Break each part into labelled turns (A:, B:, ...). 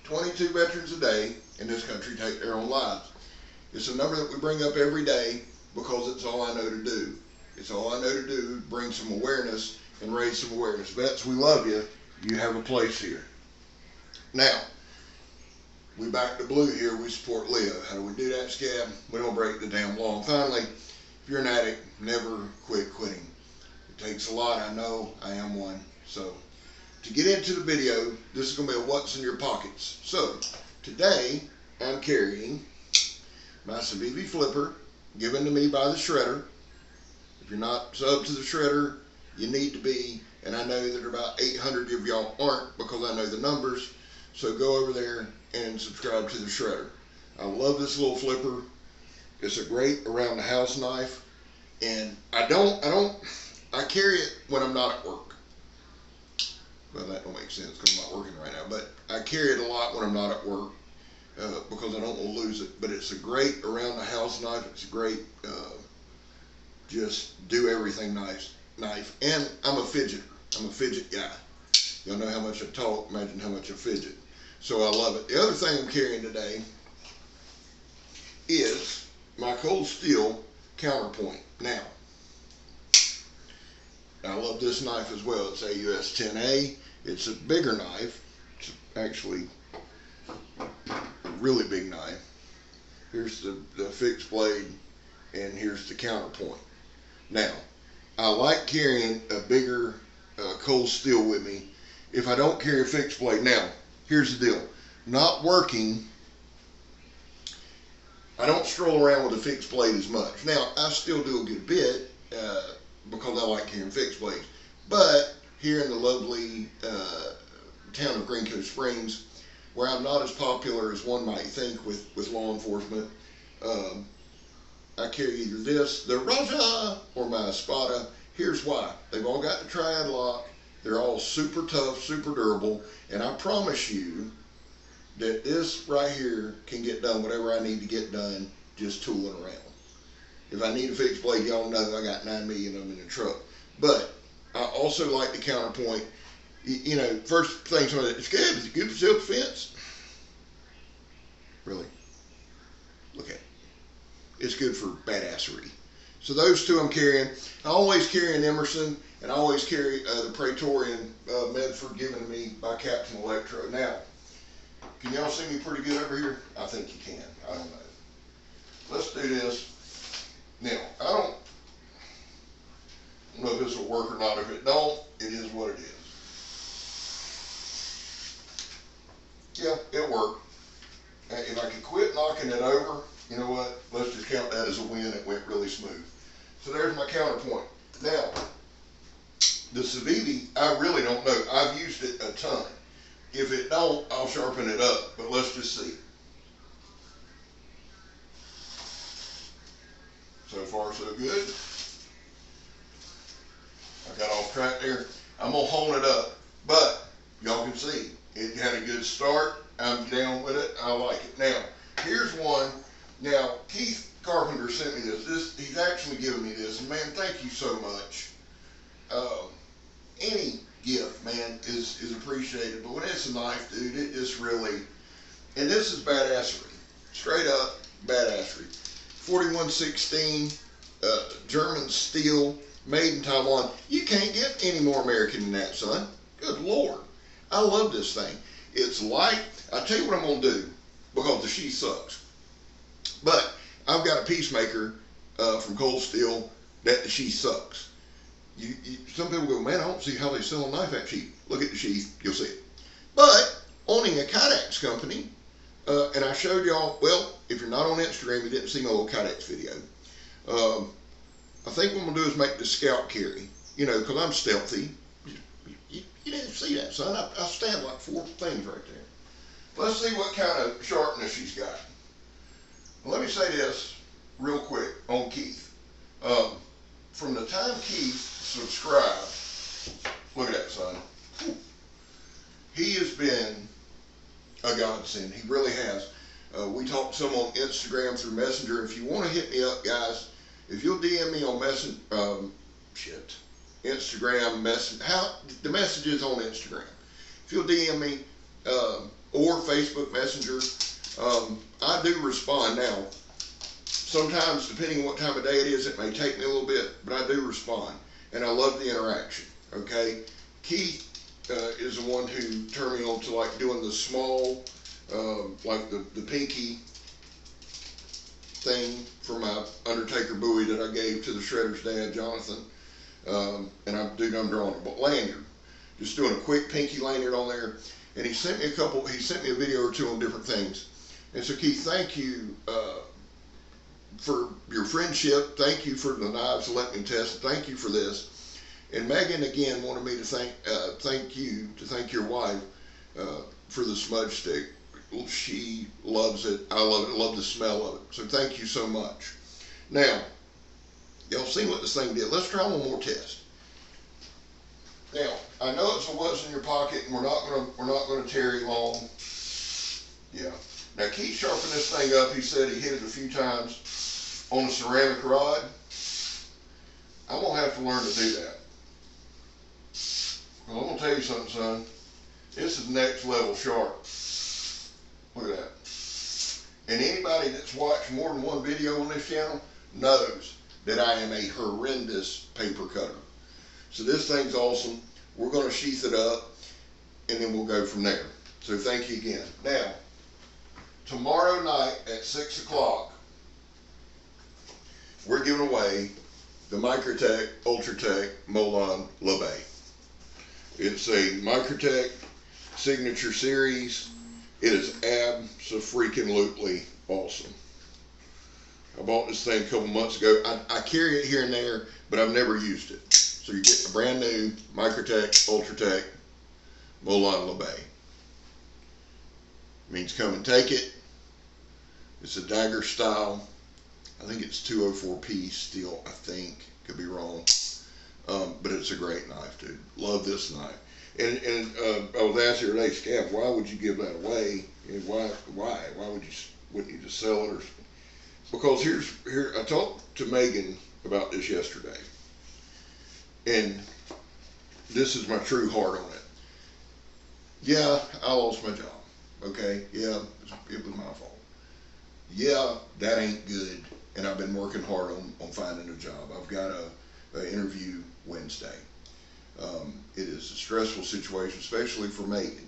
A: 22 veterans a day in this country take their own lives. It's a number that we bring up every day because it's all I know to do. It's all I know to do, bring some awareness and raise some awareness. Vets, we love you. You have a place here. Now, we back to blue here. We support Leo. How do we do that, Scab? We don't break the damn law. And finally, if you're an addict, never quit quitting. It takes a lot. I know. I am one. So, to get into the video, this is going to be a what's in your pockets. So, today, I'm carrying my Civivi flipper, given to me by the shredder. If you're not sub to the shredder, you need to be. And I know that about 800 of y'all aren't because I know the numbers. So go over there and subscribe to the shredder. I love this little flipper. It's a great around the house knife. And I carry it when I'm not at work. Well, that don't make sense because I'm not working right now. But I carry it a lot when I'm not at work because I don't want to lose it. But it's a great around the house knife. It's a great just do everything nice knife. And I'm a fidgeter. I'm a fidget guy. Y'all know how much I talk, imagine how much I fidget. So I love it. The other thing I'm carrying today is my cold steel counterpoint. Now, I love this knife as well. It's AUS 10A. It's a bigger knife. It's actually a really big knife. Here's the fixed blade, and here's the counterpoint. Now, I like carrying a bigger cold steel with me if I don't carry a fixed blade. Now, here's the deal. Not working, I don't stroll around with a fixed blade as much. Now, I still do a good bit because I like carrying fixed blades. But here in the lovely town of Green Cove Springs, where I'm not as popular as one might think with law enforcement, I carry either this, the Raja, or my Espada. Here's why. They've all got the triad lock. They're all super tough, super durable, and I promise you that this right here can get done whatever I need to get done just tooling around. If I need a fixed blade, y'all know I got 9 million of them in the truck. But I also like the counterpoint. You know, first thing somebody said, it's good. Is it good for self-defense? Really? Look at it. It's good for badassery. So those two I'm carrying. I always carry an Emerson, and I always carry the Praetorian Medford given to me by Captain Electro. Now, can y'all see me pretty good over here? I think you can. I don't know. Let's do this. Now, I don't know if this will work or not. If it don't, it is what it is. Yeah, it worked. If I could quit knocking it over, you know what? Let's just count that as a win. It went really smooth. So there's my counterpoint. Now, the Civivi, I really don't know. I've used it a ton. If it don't, I'll sharpen it up. But let's just see. So far, so good. I got off track there. I'm going to hone it up. But y'all can see, it had a good start. I'm down with it. I like it. Now, here's one. Now, Keith Carpenter sent me this. He's actually given me this. And man, thank you so much. Any gift, man, is appreciated. But when it's a knife, dude, it just really, and this is badassery. Straight up badassery. 4116 German steel, made in Taiwan. You can't get any more American than that, son. Good Lord. I love this thing. It's light. I'll tell you what I'm going to do because the sheath sucks. But I've got a Peacemaker from Cold Steel that the sheath sucks. Some people go, man, I don't see how they sell a knife that cheap. Look at the sheath, you'll see it. But owning a Kydex company, and I showed y'all, well, if you're not on Instagram, you didn't see my little Kydex video. I think what I'm going to do is make the scout carry, you know, because I'm stealthy. You didn't see that, son. I stabbed like 4 things right there. Let's see what kind of sharpness she's got. Let me say this real quick on Keith. From the time Keith subscribed, look at that, son. He has been a godsend. He really has. We talked some on Instagram through Messenger. If you want to hit me up, guys, if you'll DM me on Instagram, the messages on Instagram. If you'll DM me, or Facebook Messenger. I do respond now. Sometimes, depending on what time of day it is, it may take me a little bit, but I do respond, and I love the interaction. Okay, Keith is the one who turned me on to like doing the small, like the pinky thing for my Undertaker buoy that I gave to the shredder's dad, Jonathan. And I'm drawing a lanyard, just doing a quick pinky lanyard on there. And he sent me a video or two on different things. And so Keith, thank you for your friendship. Thank you for the knives, let me test. Thank you for this. And Megan again wanted me to thank your wife for the smudge stick. She loves it. I love it. I love the smell of it. So thank you so much. Now, y'all seen what this thing did. Let's try one more test. Now, I know it's what's in your pocket, and we're not gonna tarry long. Yeah. Now Keith sharpened this thing up. He said he hit it a few times on a ceramic rod. I'm gonna have to learn to do that. Well, I'm gonna tell you something, son. This is next level sharp. Look at that. And anybody that's watched more than one video on this channel knows that I am a horrendous paper cutter. So this thing's awesome. We're going to sheath it up, and then we'll go from there. So thank you again. Now, tomorrow night at 6 o'clock, we're giving away the Microtech, Ultratech, Molon, Labe. It's a Microtech signature series. It is abso-freaking-lutely awesome. I bought this thing a couple months ago. I carry it here and there, but I've never used it. So you get a brand new Microtech, Ultratech, Molon, Labe. Means come and take it. It's a dagger style. I think it's 204P steel, I think. Could be wrong. But it's a great knife, dude. Love this knife. And I was asked the other day, Scab, why would you give that away? And why wouldn't you just sell it? Or, because here I talked to Megan about this yesterday, and this is my true heart on it. Yeah, I lost my job. Okay, yeah, it was my fault. Yeah, that ain't good, and I've been working hard on finding a job. I've got a interview Wednesday. It is a stressful situation, especially for Megan,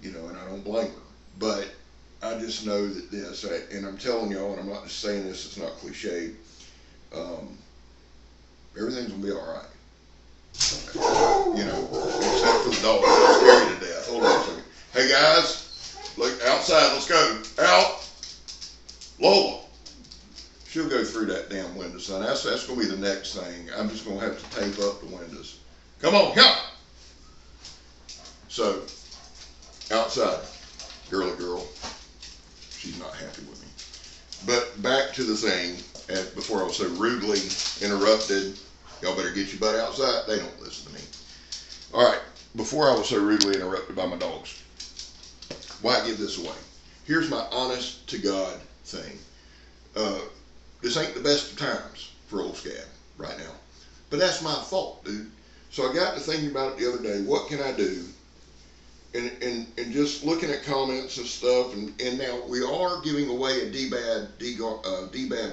A: you know, and I don't blame her. But I just know that this, and I'm telling y'all, and I'm not just saying this, it's not cliche, everything's going to be all right. You know, except for the dog. It's scary to death. Hold on a second. Hey, guys, look outside. Let's go. Out. Lola. She'll go through that damn window, son. That's going to be the next thing. I'm just going to have to tape up the windows. Come on, come. So, outside, girly girl. She's not happy with me. But back to the thing, before I was so rudely interrupted. Y'all better get your butt outside. They don't listen to me. All right, before I was so rudely interrupted by my dogs, why give this away? Here's my honest to God thing. This ain't the best of times for old Scab right now. But that's my fault, dude. So I got to thinking about it the other day. What can I do? And just looking at comments and stuff. And now we are giving away a D-Bad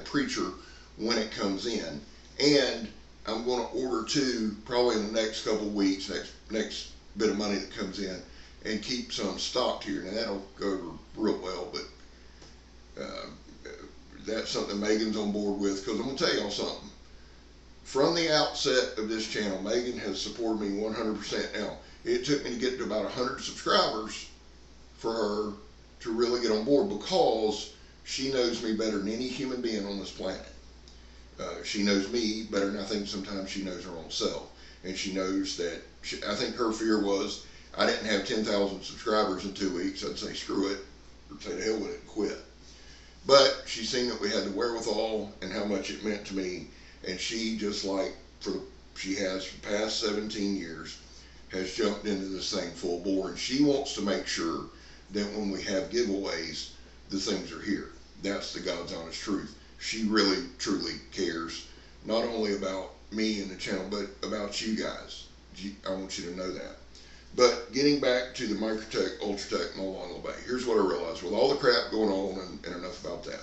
A: preacher when it comes in. And I'm going to order two probably in the next couple of weeks, next bit of money that comes in, and keep some stocked here. Now that'll go over real well, but that's something Megan's on board with, because I'm going to tell y'all something. From the outset of this channel, Megan has supported me 100%. Now, it took me to get to about 100 subscribers for her to really get on board, because she knows me better than any human being on this planet. She knows me better than I think sometimes she knows her own self. And she knows that, I think her fear was, I didn't have 10,000 subscribers in 2 weeks. I'd say, screw it, or say the hell with it and quit. But she's seen that we had the wherewithal and how much it meant to me. And she, just like she has for the past 17 years, has jumped into this thing full bore. And she wants to make sure that when we have giveaways, the things are here. That's the God's honest truth. She really, truly cares, not only about me and the channel, but about you guys. I want you to know that. But getting back to the Microtech, Ultratech, Molon, Labe, here's what I realized. With all the crap going on, and enough about that,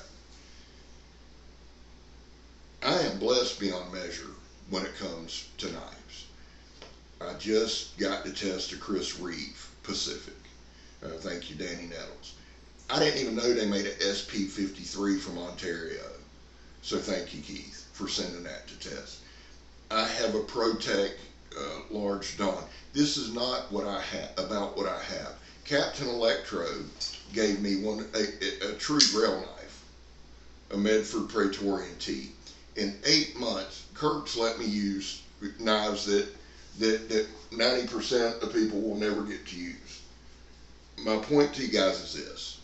A: I am blessed beyond measure when it comes to knives. I just got to test a Chris Reeve Pacific. Thank you, Danny Nettles. I didn't even know they made an SP53 from Ontario. So thank you, Keith, for sending that to test. I have a ProTech large Don. This is not what I have about what I have. Captain Electro gave me a true rail knife, a Medford Praetorian T. In 8 months, Kirk's let me use knives that 90% of people will never get to use. My point to you guys is this.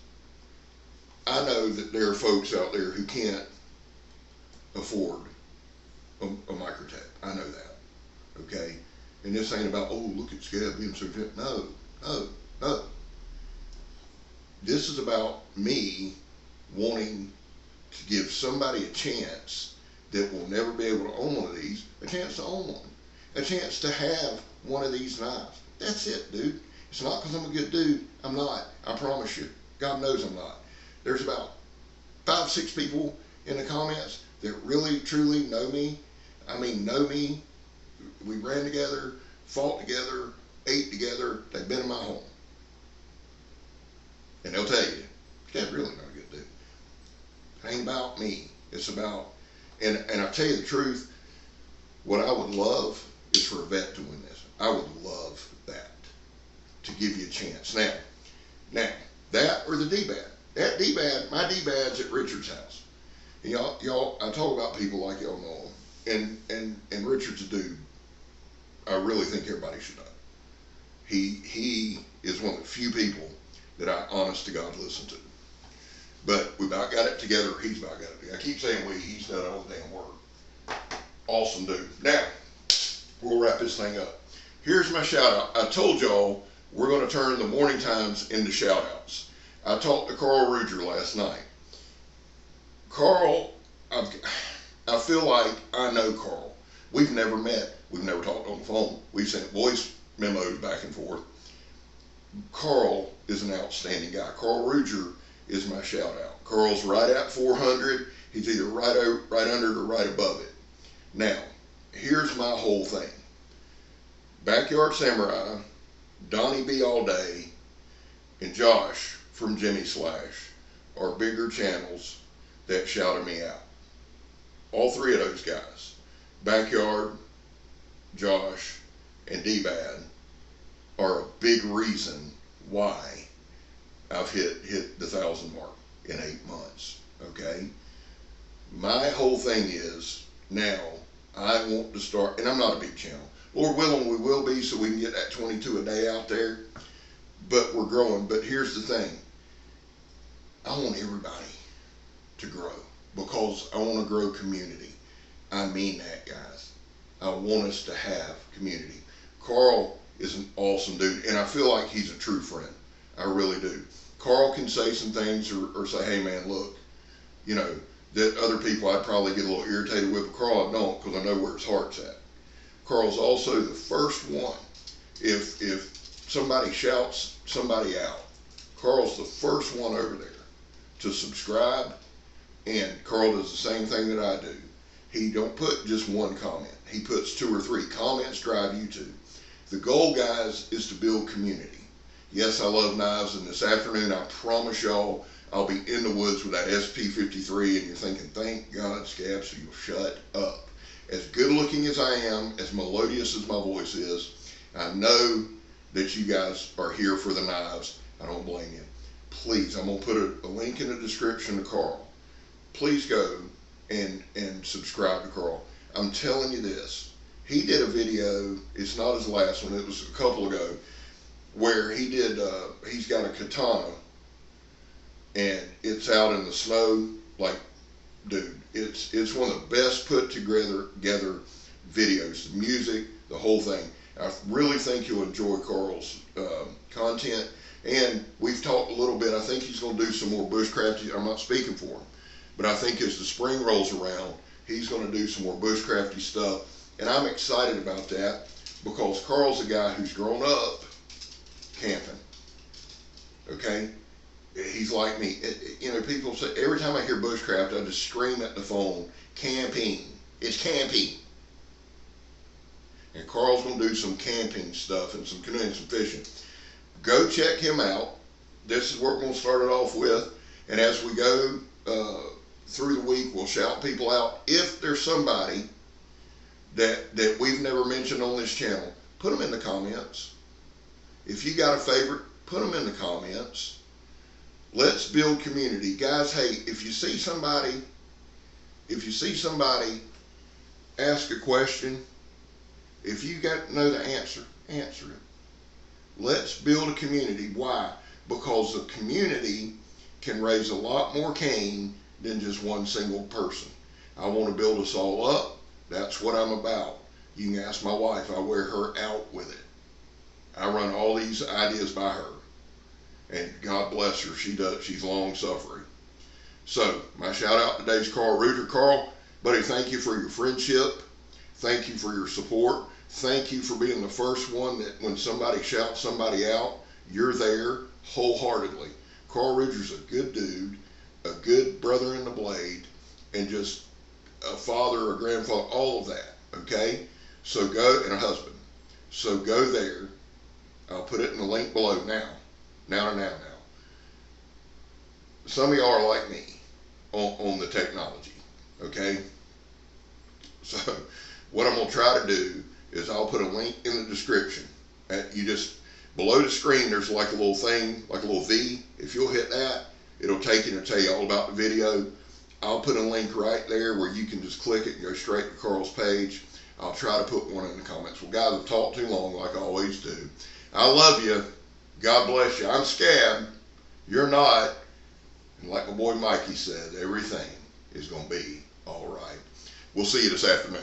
A: I know that there are folks out there who can't afford a Microtech. I know that. Okay? And this ain't about, oh, look at Scab being so fit. No. This is about me wanting to give somebody a chance that will never be able to own one of these, a chance to own one. A chance to have one of these knives. That's it, dude. It's not because I'm a good dude. I'm not. I promise you. God knows I'm not. There's about 5, 6 people in the comments that really, truly know me. I mean, know me. We ran together, fought together, ate together. They've been in my home. And they'll tell you, Dad's really not a good dude. It ain't about me. It's about, and I'll tell you the truth, what I would love is for a vet to win this. I would love that, to give you a chance. Now, that or the D-Bad. That D-Bad, my D-Bad's at Richard's house. Y'all, I talk about people like y'all know him. And Richard's a dude I really think everybody should know. He is one of the few people that I, honest to God, listen to. But we about got it together. He's about got it together. I keep saying we. He's done all the damn work. Awesome dude. Now, we'll wrap this thing up. Here's my shout out. I told y'all we're going to turn the morning times into shout outs. I talked to Karl Rudeger last night. Karl, I feel like I know Karl. We've never met. We've never talked on the phone. We've sent voice memos back and forth. Karl is an outstanding guy. Karl Rudeger is my shout out. Karl's right at 400. He's either right under it or right above it. Now, here's my whole thing. Backyard Samurai, Donnie B all day, and Josh from Jimmy Slash are bigger channels that shouted me out. All 3 of those guys, Backyard, Josh, and D-Bad, are a big reason why I've hit the 1,000 mark in 8 months. Okay? My whole thing is, now I want to start, and I'm not a big channel. Lord willing, we will be, so we can get that 22 a day out there. But we're growing. But here's the thing. I want everybody to grow because I want to grow community. I mean that, guys. I want us to have community. Karl is an awesome dude, and I feel like he's a true friend. I really do. Karl can say some things or say, hey man, look, you know, that other people I'd probably get a little irritated with, but Karl I don't, because I know where his heart's at. Karl's also the first one. If somebody shouts somebody out, Karl's the first one over there to subscribe, and Karl does the same thing that I do. He don't put just one comment. He puts 2 or 3. Comments drive YouTube. The goal, guys, is to build community. Yes, I love knives, and this afternoon, I promise y'all, I'll be in the woods with that SP53, and you're thinking, thank God, Scab, so you'll shut up. As good looking as I am, as melodious as my voice is, I know that you guys are here for the knives. I don't blame you. Please, I'm going to put a link in the description to Karl. Please go and subscribe to Karl. I'm telling you this. He did a video, it's not his last one, it was a couple ago, where he did, he's got a katana, and it's out in the snow, like, dude, it's one of the best put together videos, the music, the whole thing. I really think you'll enjoy Karl's content, and we've talked a little bit. I think he's going to do some more bushcrafty. I'm not speaking for him, but I think as the spring rolls around, he's going to do some more bushcrafty stuff, and I'm excited about that because Karl's a guy who's grown up camping. Okay? He's like me. You know, people say, every time I hear bushcraft, I just scream at the phone, camping. It's camping. And Karl's going to do some camping stuff and some canoeing, some fishing. Go check him out. This is what we're going to start it off with. And as we go through the week, we'll shout people out. If there's somebody that we've never mentioned on this channel, put them in the comments. If you got a favorite, put them in the comments. Let's build community. Guys, hey, if you see somebody ask a question, if you got to know the answer, answer it. Let's build a community. Why? Because the community can raise a lot more cane than just one single person. I want to build us all up. That's what I'm about. You can ask my wife. I wear her out with it. I run all these ideas by her. And God bless her. She does. She's long suffering. So my shout out today is Karl Rudeger. Karl, buddy, thank you for your friendship. Thank you for your support. Thank you for being the first one that when somebody shouts somebody out, you're there wholeheartedly. Karl Rudeger's a good dude, a good brother in the blade, and just a father, a grandfather, all of that, okay? So go, and a husband. So go there. I'll put it in the link below now. Now. Some of y'all are like me on the technology, okay? So what I'm going to try to do is I'll put a link in the description. You just, below the screen, there's like a little thing, like a little V. If you'll hit that, it'll take you and tell you all about the video. I'll put a link right there where you can just click it and go straight to Karl's page. I'll try to put one in the comments. Well, guys, I've talked too long like I always do. I love you. God bless you. I'm Scab. You're not. And like my boy Mikey said, everything is going to be all right. We'll see you this afternoon.